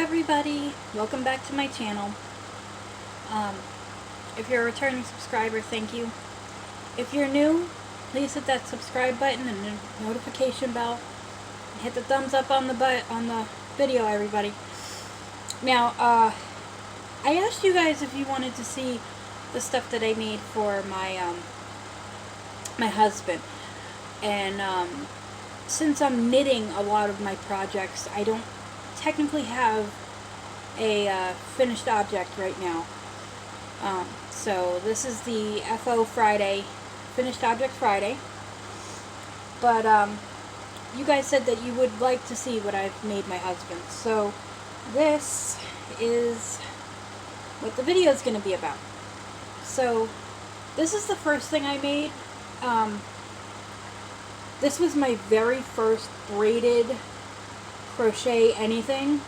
everybody, welcome back to my channel. If you're a returning subscriber, thank you. If you're new, please hit that subscribe button and the notification bell. And hit the thumbs up on the video, everybody. Now, I asked you guys if you wanted to see the stuff that I made for my my husband, and since I'm knitting a lot of my projects, I don't technically have a finished object right now. So this is the FO Friday, Finished Object Friday. But you guys said that you would like to see what I've made my husband. So this is what the video is going to be about. So this is the first thing I made. This was my very first braided crochet anything.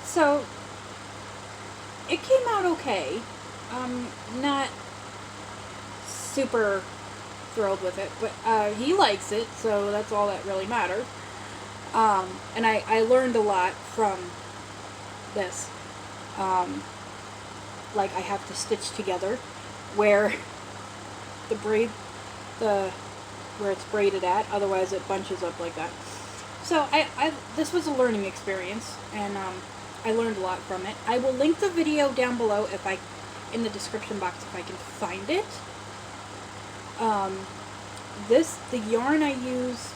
So it came out okay. I'm not super thrilled with it, but he likes it, so that's all that really matters. And I learned a lot from this. Like, I have to stitch together where where it's braided at, otherwise it bunches up like that. So this was a learning experience, and I learned a lot from it. I will link the video down below in the description box if I can find it. The yarn I used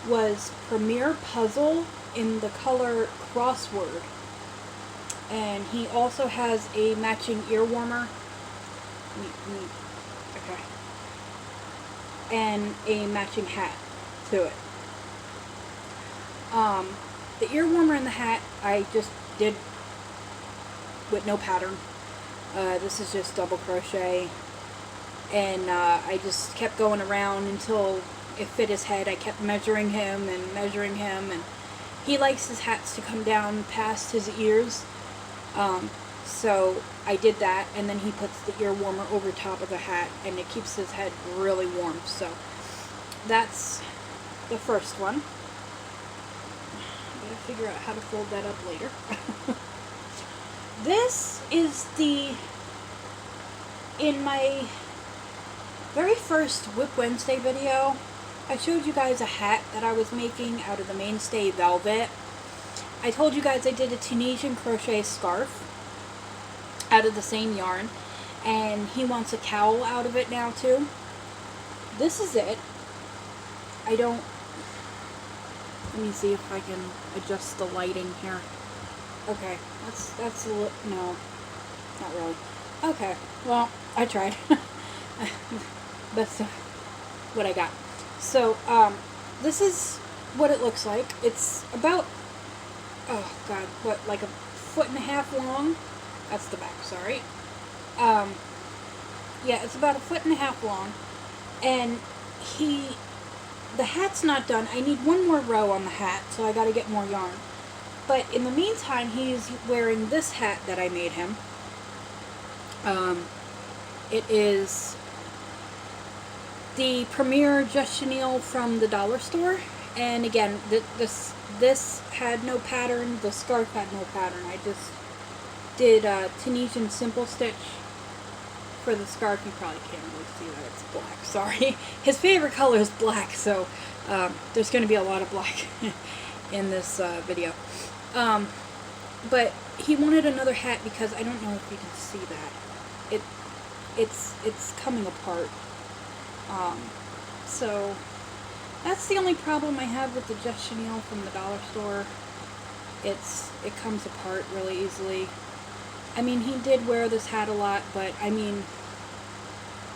was Premier Puzzle in the color Crossword, and he also has a matching ear warmer. Okay. And a matching hat to it. The ear warmer and the hat I just did with no pattern. This is just double crochet, and I just kept going around until it fit his head. I kept measuring him, and he likes his hats to come down past his ears. So I did that, and then he puts the ear warmer over top of the hat, and it keeps his head really warm. So that's the first one. I gotta figure out how to fold that up later. This is in my very first Whip Wednesday video, I showed you guys a hat that I was making out of the Mainstay Velvet. I told you guys I did a Tunisian crochet scarf out of the same yarn, and he wants a cowl out of it now too. This is it. Let me see if I can adjust the lighting here. Okay, that's a little, no, not really. Okay, well, I tried. That's what I got. So, this is what it looks like. It's about, oh god, what, like a 1.5 long? That's the back, sorry. Yeah, it's about 1.5 long. And the hat's not done. I need one more row on the hat, so I gotta get more yarn. But in the meantime, he's wearing this hat that I made him. It is the Premier Just Chenille from the dollar store. And again, this had no pattern. The scarf had no pattern. I just did Tunisian simple stitch for the scarf. You probably can't really see that it's black. Sorry. His favorite color is black, so there's going to be a lot of black in this video. But he wanted another hat because I don't know if you can see that. It's coming apart. So that's the only problem I have with the Just Chenille from the dollar store. It comes apart really easily. I mean, he did wear this hat a lot, but I mean,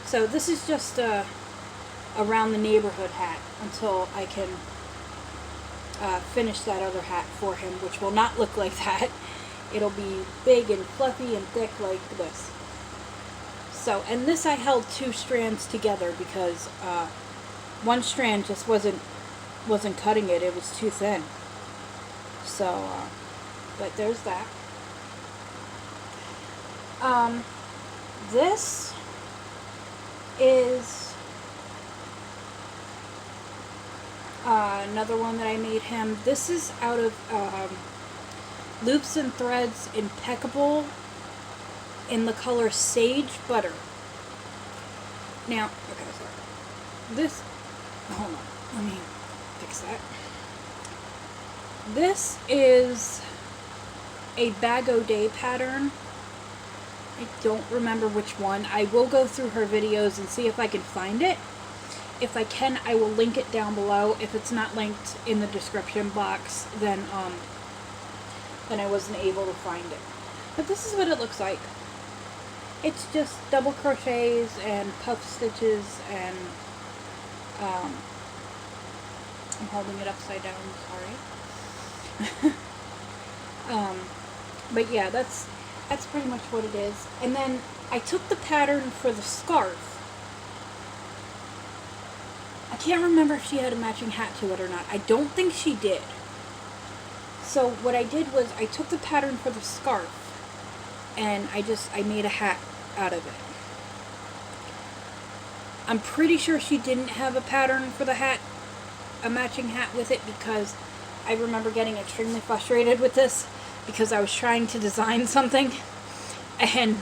so this is just a around the neighborhood hat until I can finish that other hat for him, which will not look like that. It'll be big and fluffy and thick like this. So, and this I held 2 strands together because one strand just wasn't cutting it. It was too thin. So, but there's that. This is Another one that I made him. This is out of Loops and Threads Impeccable in the color Sage Butter. Now, okay, sorry. This, hold on, let me fix that. This is a Bag O' Day pattern. I don't remember which one. I will go through her videos and see if I can find it. If I can, I will link it down below. If it's not linked in the description box, then I wasn't able to find it. But this is what it looks like. It's just double crochets and puff stitches and I'm holding it upside down, sorry. But yeah, that's pretty much what it is. And then I took the pattern for the scarf. I can't remember if she had a matching hat to it or not. I don't think she did. So what I did was I took the pattern for the scarf and I made a hat out of it. I'm pretty sure she didn't have a pattern for the hat, a matching hat with it, because I remember getting extremely frustrated with this because I was trying to design something, and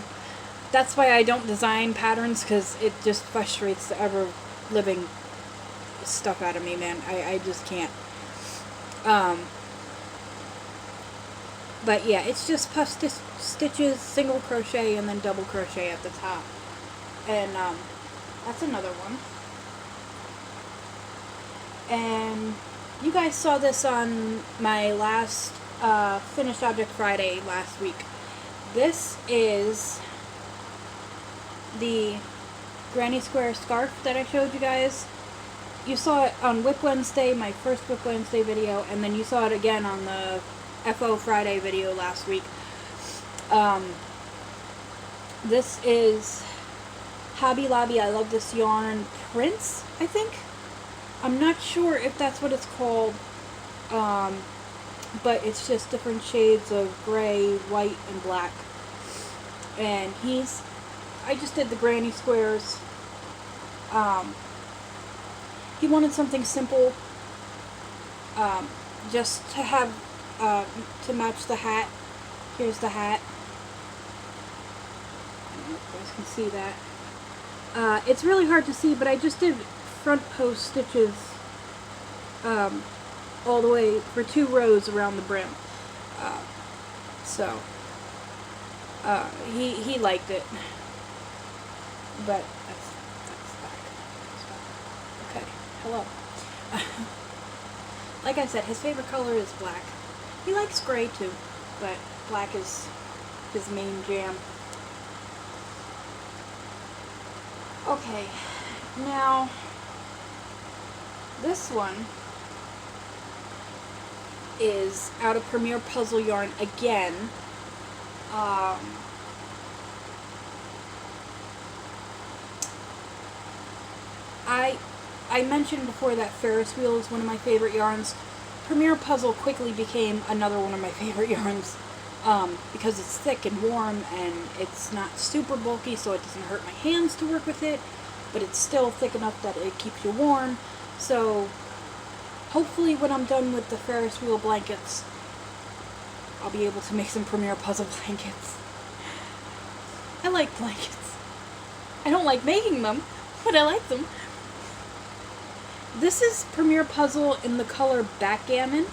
that's why I don't design patterns, because it just frustrates the ever-living stuff out of me, man. I just can't. But yeah, it's just puff stitches, single crochet, and then double crochet at the top. And that's another one. And you guys saw this on my last Finished Object Friday last week. This is the Granny Square scarf that I showed you guys. You saw it on Whip Wednesday, my first Whip Wednesday video, and then you saw it again on the FO Friday video last week. This is Hobby Lobby I Love This Yarn Prince, I think. I'm not sure if that's what it's called, but it's just different shades of gray, white, and black. And I just did the granny squares. He wanted something simple, just to have, to match the hat. Here's the hat. I don't know if you guys can see that. It's really hard to see, but I just did front post stitches all the way for 2 rows around the brim. He liked it. But that's that. Okay, hello. Like I said, his favorite color is black. He likes gray too, but black is his main jam. Okay, now this one is out of Premier Puzzle Yarn again. I mentioned before that Ferris Wheel is one of my favorite yarns. Premier Puzzle quickly became another one of my favorite yarns, because it's thick and warm and it's not super bulky, so it doesn't hurt my hands to work with it, but it's still thick enough that it keeps you warm. So hopefully when I'm done with the Ferris Wheel blankets, I'll be able to make some Premier Puzzle blankets. I like blankets. I don't like making them, but I like them. This is Premier Puzzle in the color Backgammon.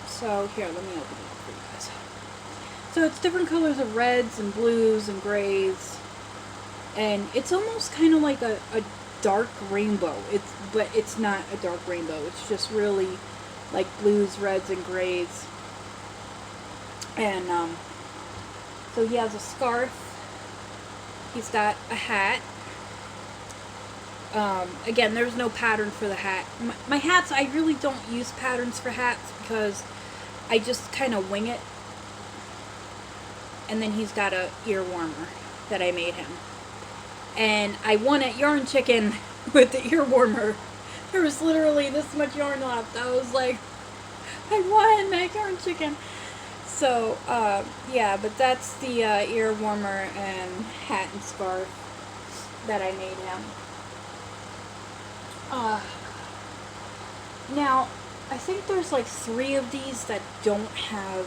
So here, let me open it up for you guys. So it's different colors of reds and blues and grays. And it's almost kind of like a dark rainbow. But it's not a dark rainbow. It's just really like blues, reds, and grays. And so he has a scarf. He's got a hat. Again, there's no pattern for the hat. My hats, I really don't use patterns for hats because I just kind of wing it. And then he's got a ear warmer that I made him. And I won at Yarn Chicken with the ear warmer. There was literally this much yarn left. I was like, I won at Yarn Chicken. So, yeah, but that's the ear warmer and hat and scarf that I made him. Now, I think there's like 3 of these that don't have,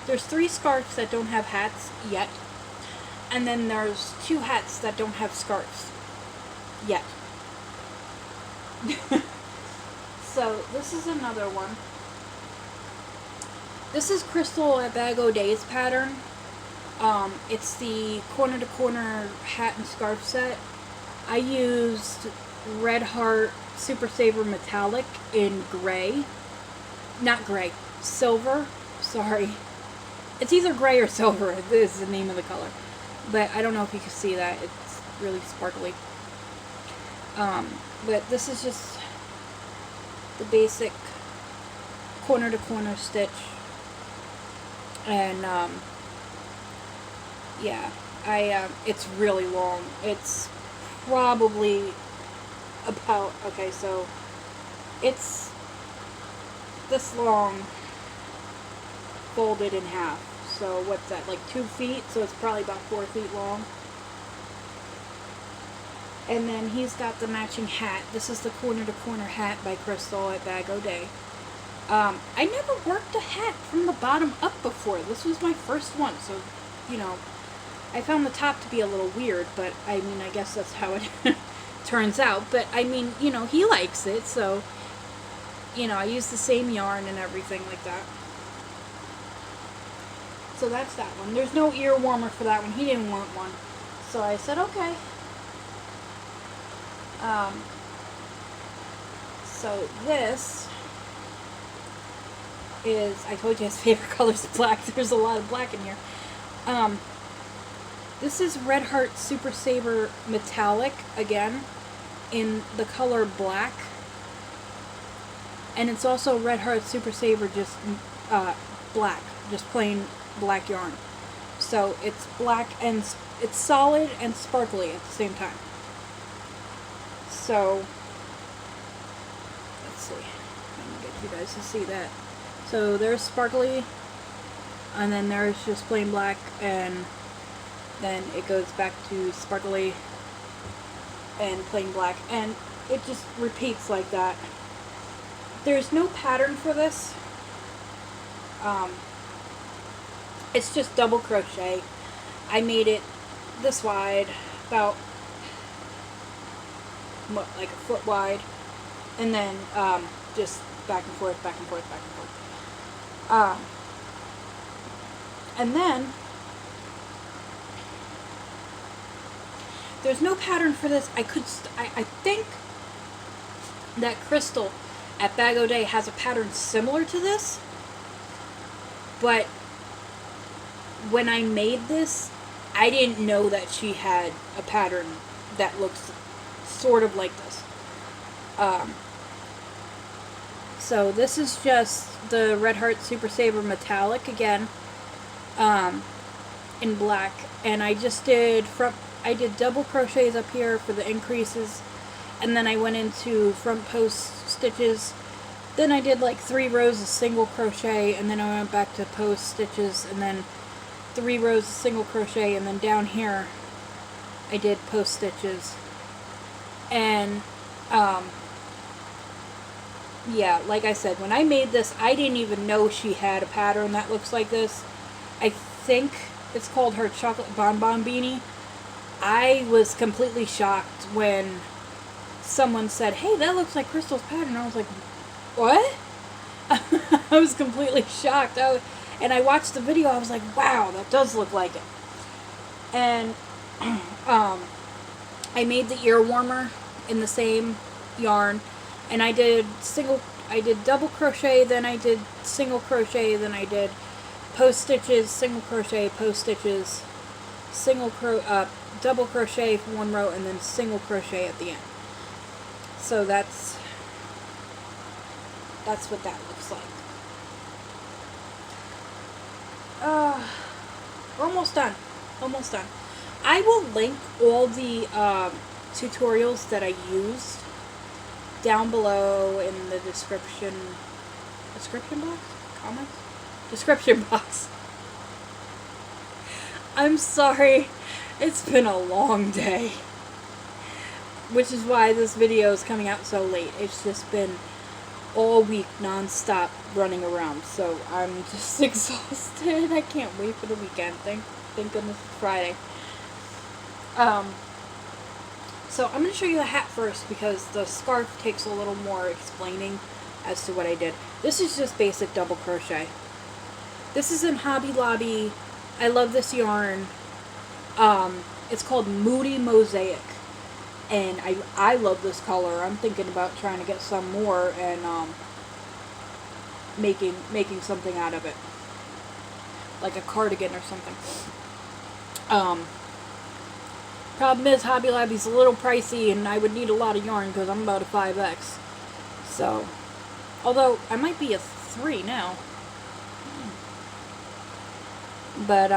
there's 3 scarves that don't have hats yet. And then there's 2 hats that don't have scarves yet. So this is another one. This is Crystal at Bag O'Day's pattern. It's the corner to corner hat and scarf set. I used Red Heart Super Saver Metallic in gray. Not gray, silver. Sorry. It's either gray or silver. This is the name of the color. But I don't know if you can see that. It's really sparkly. But this is just the basic corner to corner stitch. And, yeah, it's really long. It's probably about, okay, so it's this long folded in half. So what's that, like 2 feet? So it's probably about 4 feet long. And then he's got the matching hat. This is the corner to corner hat by Crystal at Bag O'Day. I never worked a hat from the bottom up before. This was my first one, so, you know, I found the top to be a little weird, but, I mean, I guess that's how it turns out. But, I mean, you know, he likes it, so, you know, I use the same yarn and everything like that. So that's that one. There's no ear warmer for that one. He didn't want one. So I said, okay. So this is, I told you his favorite color is black. There's a lot of black in here. This is Red Heart Super Saver Metallic, again, in the color black. And it's also Red Heart Super Saver just black, just plain black yarn. So it's black and it's solid and sparkly at the same time. So, let's see. I'm gonna get you guys to see that. So there's sparkly, and then there's just plain black, and then it goes back to sparkly and plain black, and it just repeats like that. There's no pattern for this. It's just double crochet. I made it this wide, about like a foot wide, and then just back and forth, back and forth, back and forth. And then there's no pattern for this. I think that Crystal at Bag O'Day has a pattern similar to this, but when I made this, I didn't know that she had a pattern that looks sort of like this. So this is just the Red Heart Super Saver Metallic again, in black, and I just did double crochets up here for the increases, and then I went into front post stitches. Then I did like 3 rows of single crochet, and then I went back to post stitches, and then 3 rows of single crochet, and then down here I did post stitches. And yeah, like I said, when I made this, I didn't even know she had a pattern that looks like this. I think it's called her chocolate bonbon beanie. I was completely shocked when someone said, hey, that looks like Crystal's pattern. I was like, what? I was completely shocked. And I watched the video, I was like, wow, that does look like it. And I made the ear warmer in the same yarn, and I did double crochet, then I did single crochet, then I did post stitches, single crochet, post stitches, double crochet for 1 row, and then single crochet at the end. So that's what that looks like. We're almost done. Almost done. I will link all the tutorials that I used down below in the description box? Comments? Description box. I'm sorry. It's been a long day. Which is why this video is coming out so late. It's just been all week non-stop running around, so I'm just exhausted. I can't wait for the weekend. Thank goodness it's Friday. So I'm going to show you the hat first because the scarf takes a little more explaining as to what I did. This is just basic double crochet. This is in Hobby Lobby. I love this yarn. It's called Moody Mosaic. And I love this color. I'm thinking about trying to get some more and making something out of it. Like a cardigan or something. Problem is, Hobby Lobby's a little pricey, and I would need a lot of yarn because I'm about a 5X. So, although I might be a 3 now. But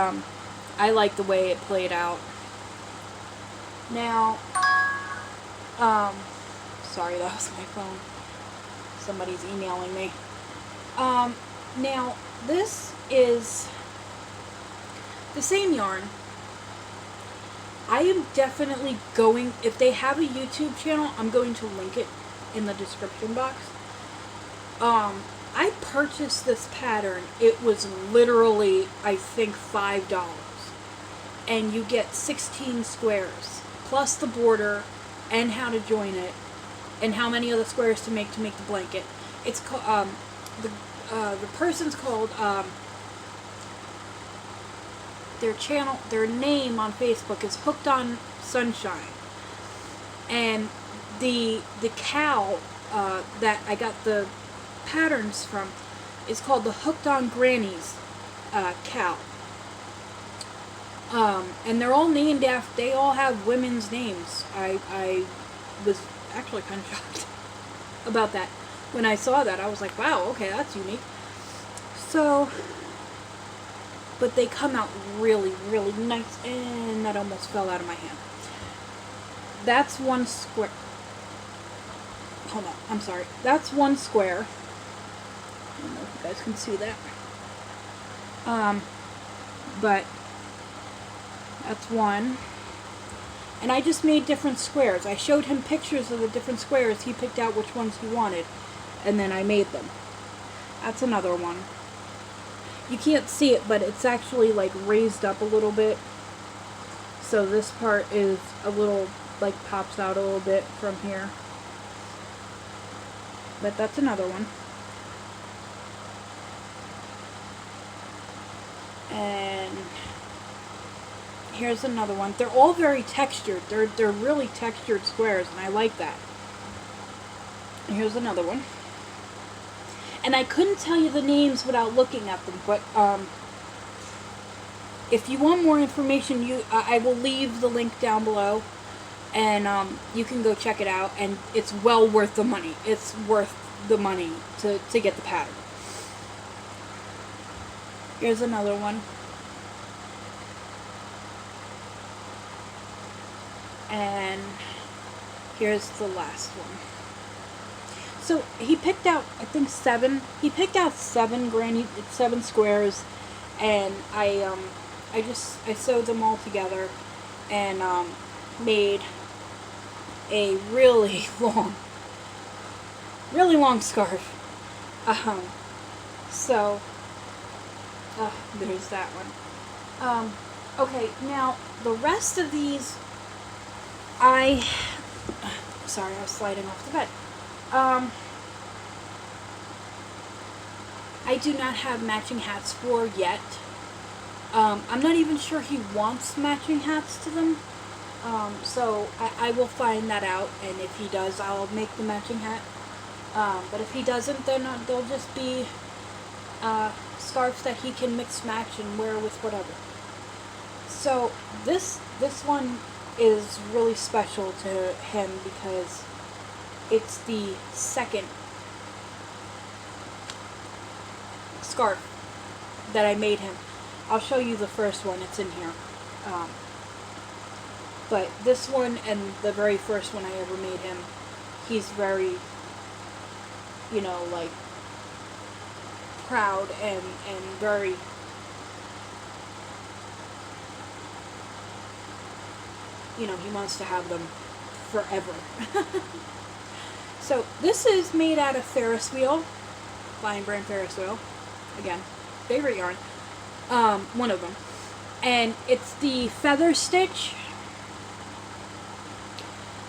I like the way it played out. Now, sorry, that was my phone. Somebody's emailing me. Now, this is the same yarn. I am definitely going, if they have a YouTube channel, I'm going to link it in the description box. I purchased this pattern. It was literally, I think, $5. And you get 16 squares, plus the border, and how to join it, and how many of the squares to make the blanket. It's called, the person's called, their name on Facebook is Hooked on Sunshine. And the cow that I got the patterns from is called the Hooked on Grannies cow. And they're all named after, they all have women's names. I was actually kind of shocked about that. When I saw that, I was like, wow, okay, that's unique. So, but they come out really, really nice, and that almost fell out of my hand. That's one square. Hold on, I'm sorry. That's one square. I don't know if you guys can see that. But that's one. And I just made different squares. I showed him pictures of the different squares. He picked out which ones he wanted, and then I made them. That's another one. You can't see it, but it's actually like raised up a little bit. So this part is a little, like, pops out a little bit from here. But that's another one. And here's another one. They're all very textured. They're really textured squares, and I like that. And here's another one. And I couldn't tell you the names without looking at them, but if you want more information, I will leave the link down below, and you can go check it out, and it's well worth the money. It's worth the money to get the pattern. Here's another one. And here's the last one. So he picked out, I think 7. He picked out 7 squares, and I sewed them all together, and made a really long scarf. So there's that one. Okay, now the rest of these, sorry, I was sliding off the bed. I do not have matching hats for yet. I'm not even sure he wants matching hats to them. So I will find that out, and if he does, I'll make the matching hat. But if he doesn't, then they'll just be scarves that he can mix match and wear with whatever. So this one is really special to him because it's the second scarf that I made him. I'll show you the first one. It's in here. But this one and the very first one I ever made him, he's very, you know, like, proud and very, you know, he wants to have them forever. So this is made out of Ferris wheel, Lion Brand Ferris wheel. Again, favorite yarn. One of them. And it's the feather stitch.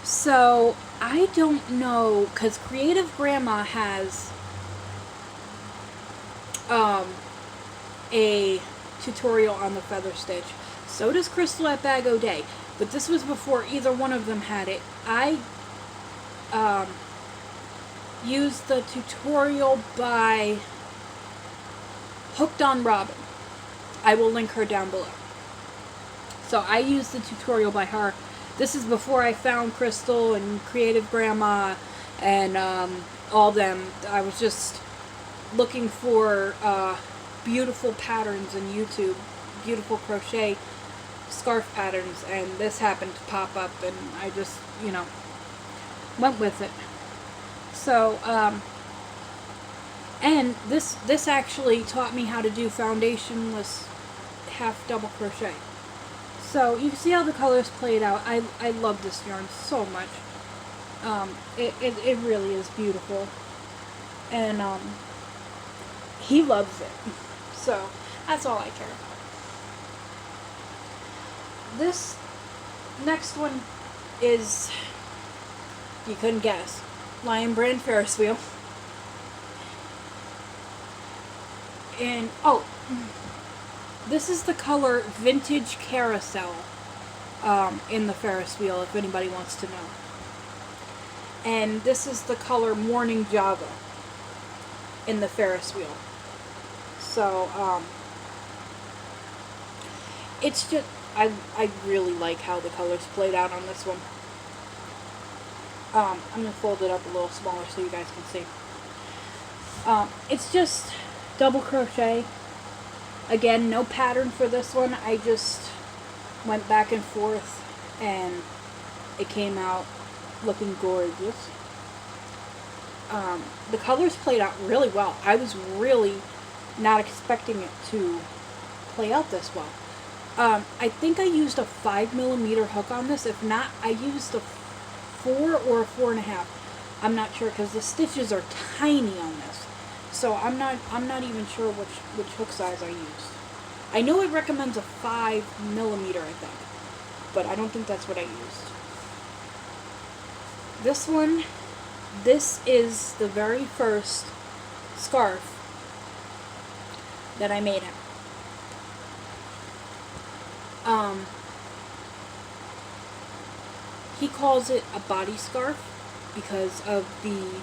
So I don't know, because Creative Grandma has a tutorial on the feather stitch. So does Crystal at Bag O' Day. But this was before either one of them had it. I used the tutorial by Hooked on Robin. I will link her down below. So I used the tutorial by her. This is before I found Crystal and Creative Grandma and all them. I was just looking for beautiful patterns in YouTube, beautiful crochet scarf patterns, and this happened to pop up, and I just, you know, went with it. So, and this actually taught me how to do foundationless half double crochet. So you can see how the colors played out. I love this yarn so much. It really is beautiful, and he loves it. So that's all I care about. This next one is, you couldn't guess, Lion Brand Ferris wheel. And this is the color Vintage Carousel in the Ferris wheel, if anybody wants to know. And this is the color Morning Java in the Ferris wheel. So, it's just, I really like how the colors played out on this one. I'm going to fold it up a little smaller so you guys can see. It's just double crochet. Again, no pattern for this one. I just went back and forth and it came out looking gorgeous. The colors played out really well. I was really not expecting it to play out this well. I think I used a 5mm hook on this. If not, I used a 4 or a 4.5. I'm not sure because the stitches are tiny on this. So I'm not even sure which hook size I used. I know it recommends a 5mm, I think, but I don't think that's what I used. This one, this is the very first scarf that I made him. He calls it a body scarf because of the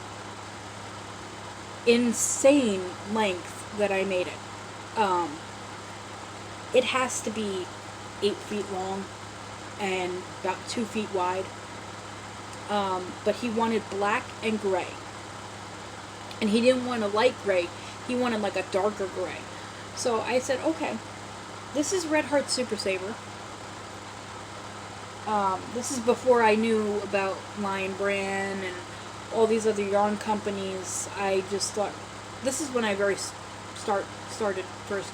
insane length that I made it. It has to be 8 feet long and about 2 feet wide. But he wanted black and gray. And he didn't want a light gray. He wanted like a darker gray. So I said, okay, this is Red Heart Super Saver. This is before I knew about Lion Brand and all these other yarn companies. I just thought, this is when I started first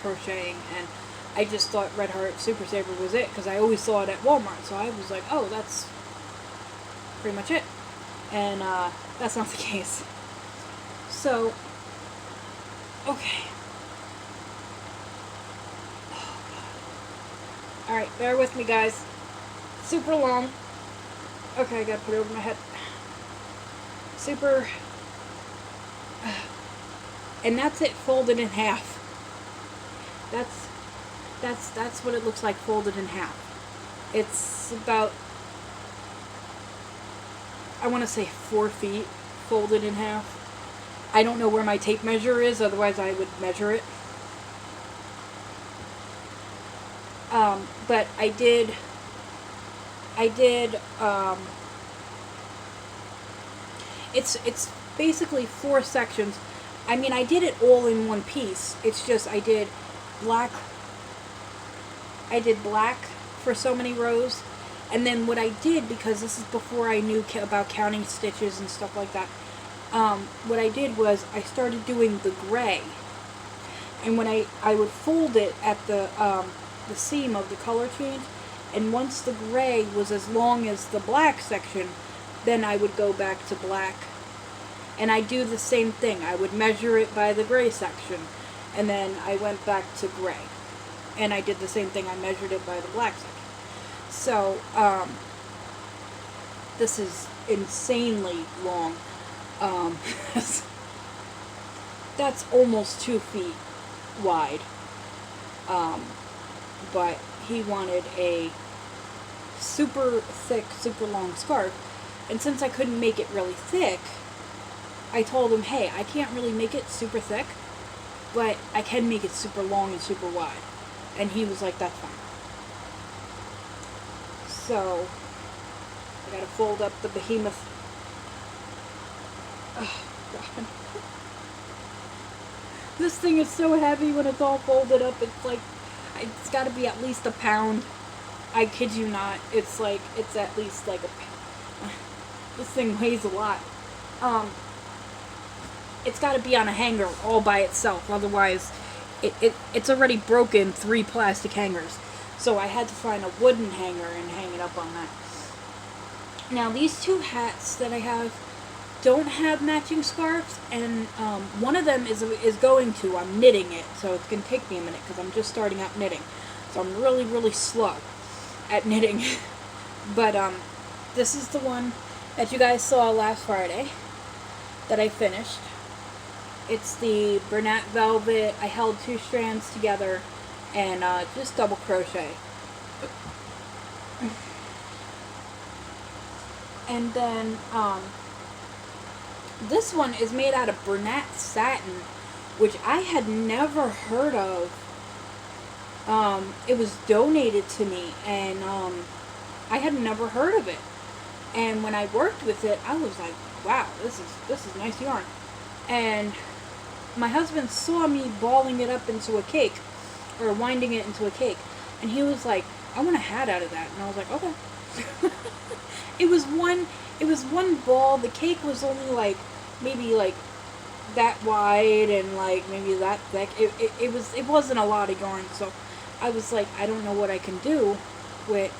crocheting, and I just thought Red Heart Super Saver was it, because I always saw it at Walmart, so I was like, oh, that's pretty much it. And that's not the case. So, okay. Oh, God. Alright, bear with me, guys. Super long. Okay, I gotta put it over my head. Super. And that's it folded in half. That's what it looks like folded in half. It's about, I want to say 4 feet folded in half. I don't know where my tape measure is, otherwise I would measure it. But I did it's basically 4 sections. I mean, I did it all in one piece. It's just I did black for so many rows, and then what I did, because this is before I knew about counting stitches and stuff like that, what I did was I started doing the gray, and when I would fold it at the seam of the color change, and once the gray was as long as the black section, then I would go back to black. And I do the same thing. I would measure it by the gray section, and then I went back to gray. And I did the same thing. I measured it by the black section. So, this is insanely long. That's almost 2 feet wide. But he wanted a super thick, super long scarf. And since I couldn't make it really thick, I told him, hey, I can't really make it super thick, but I can make it super long and super wide. And he was like, that's fine. So, I gotta fold up the behemoth. Oh, God. This thing is so heavy when it's all folded up. It's like, it's gotta be at least a pound. I kid you not. It's like, it's at least like a pound. This thing weighs a lot. It's gotta be on a hanger all by itself. Otherwise, it's already broken 3 plastic hangers. So I had to find a wooden hanger and hang it up on that. Now these 2 hats that I have don't have matching scarves, and one of them is going to. I'm knitting it, so it's going to take me a minute because I'm just starting out knitting. So I'm really, really slow at knitting. But this is the one that you guys saw last Friday that I finished. It's the Bernat Velvet. I held 2 strands together and just double crochet. And then this one is made out of Bernat satin, which I had never heard of. It was donated to me, and I had never heard of it. And when I worked with it, I was like, wow, this is nice yarn. And my husband saw me balling it up into a cake, or winding it into a cake, and he was like, I want a hat out of that. And I was like, okay. It was one ball. The cake was only like maybe like that wide and like maybe that thick. It wasn't a lot of yarn, so I was like, I don't know what I can do with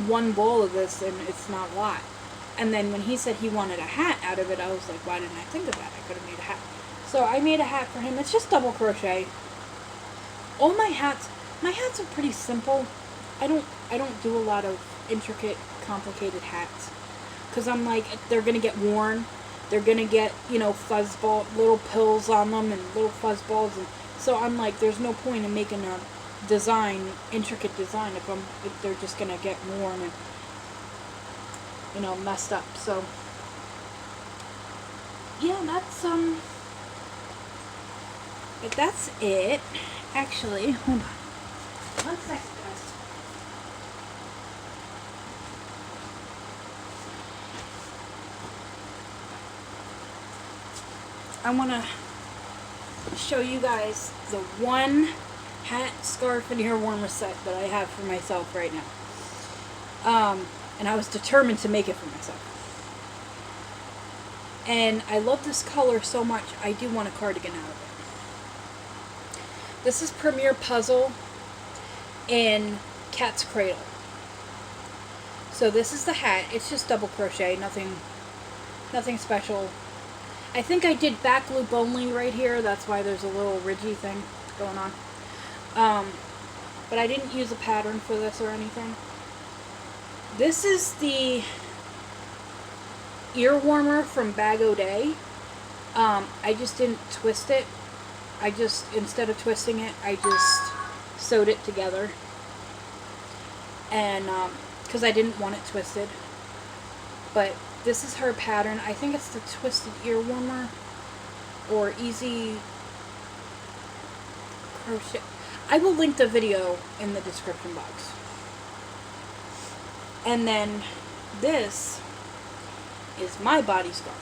one ball of this, and it's not a lot. And then when he said he wanted a hat out of it, I was like, why didn't I think of that? I could have made a hat. So I made a hat for him. It's just double crochet. All my hats are pretty simple. I don't do a lot of intricate, complicated hats, because I'm like, they're gonna get worn. They're gonna get, you know, fuzzball, little pills on them and little fuzzballs, and so I'm like, there's no point in making a intricate design if they're just gonna get worn and, you know, messed up. So yeah, that's it. Actually, hold on. 1 second, guys. I want to show you guys the one hat, scarf, and ear warmer set that I have for myself right now. And I was determined to make it for myself. And I love this color so much, I do want a cardigan out of it. This is Premier Puzzle in Cat's Cradle. So this is the hat. It's just double crochet, nothing special. I think I did back loop only right here. That's why there's a little ridgy thing going on. But I didn't use a pattern for this or anything. This is the ear warmer from Bag O' Day. I just didn't twist it. Instead of twisting it, I just sewed it together. And, because I didn't want it twisted. But this is her pattern. I think it's the Twisted Ear Warmer or Easy Crochet. I will link the video in the description box. And then this is my body scarf.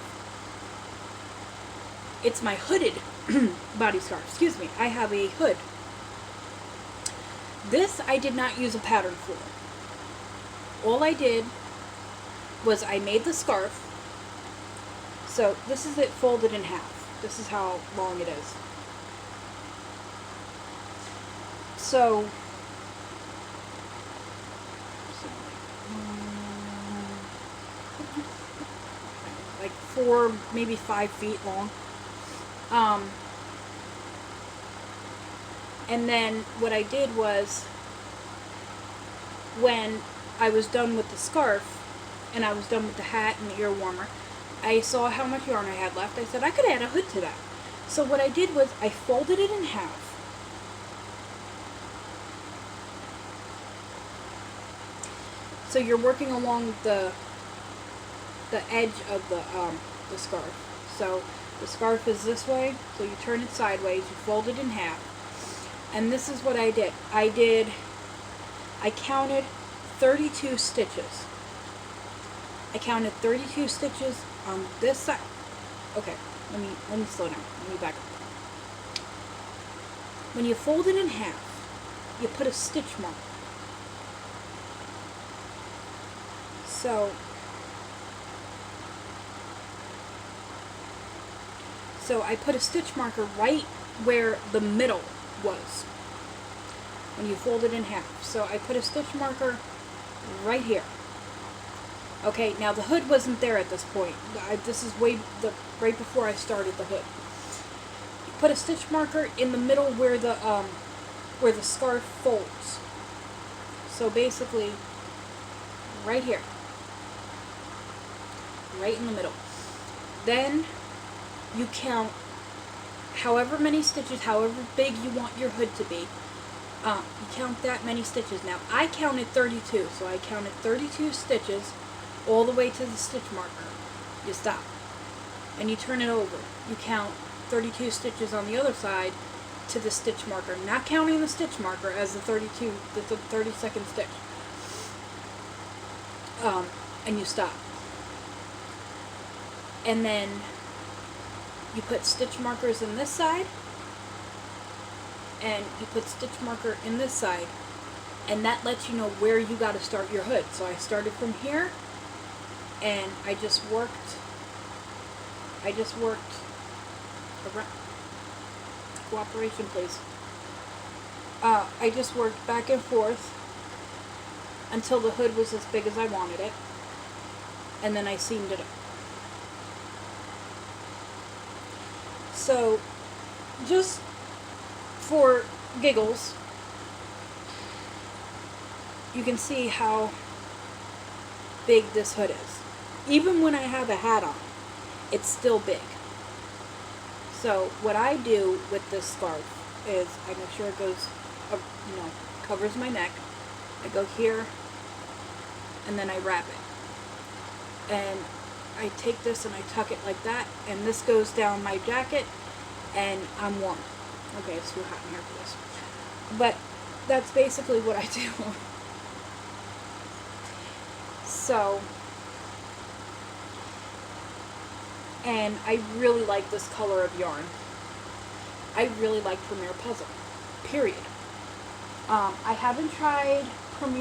It's my hooded body scarf. Excuse me. I have a hood. This I did not use a pattern for. All I did was I made the scarf. So this is it folded in half. This is how long it is. So 4, maybe 5 feet long. And then what I did was, when I was done with the scarf, and I was done with the hat and the ear warmer, I saw how much yarn I had left. I said I could add a hood to that. So what I did was I folded it in half. So you're working along the edge of the scarf. So the scarf is this way, so you turn it sideways, you fold it in half. And this is what I did. I counted 32 stitches. I counted 32 stitches on this side. Okay, let me slow down. Let me back up. When you fold it in half, you put a stitch mark. So I put a stitch marker right where the middle was when you fold it in half. So I put a stitch marker right here. Okay, now the hood wasn't there at this point. This is right before I started the hood. You put a stitch marker in the middle where the scarf folds. So basically, right here, right in the middle. Then you count however many stitches, however big you want your hood to be. You count that many stitches. Now I counted 32, so I counted 32 stitches all the way to the stitch marker. You stop and you turn it over. You count 32 stitches on the other side to the stitch marker, not counting the stitch marker as the 32nd stitch. And you stop. And then you put stitch markers in this side, and you put stitch marker in this side, and that lets you know where you got to start your hood. So I started from here, and I just worked around. Cooperation, please. I just worked back and forth until the hood was as big as I wanted it, and then I seamed it up. So, just for giggles, you can see how big this hood is. Even when I have a hat on, it's still big. So what I do with this scarf is I make sure it goes, covers my neck. I go here, and then I wrap it. And I take this and I tuck it like that, and this goes down my jacket, and I'm warm. Okay, it's too hot in here for this. But that's basically what I do. So, and I really like this color of yarn. I really like Premier Puzzle, period. I haven't tried Premier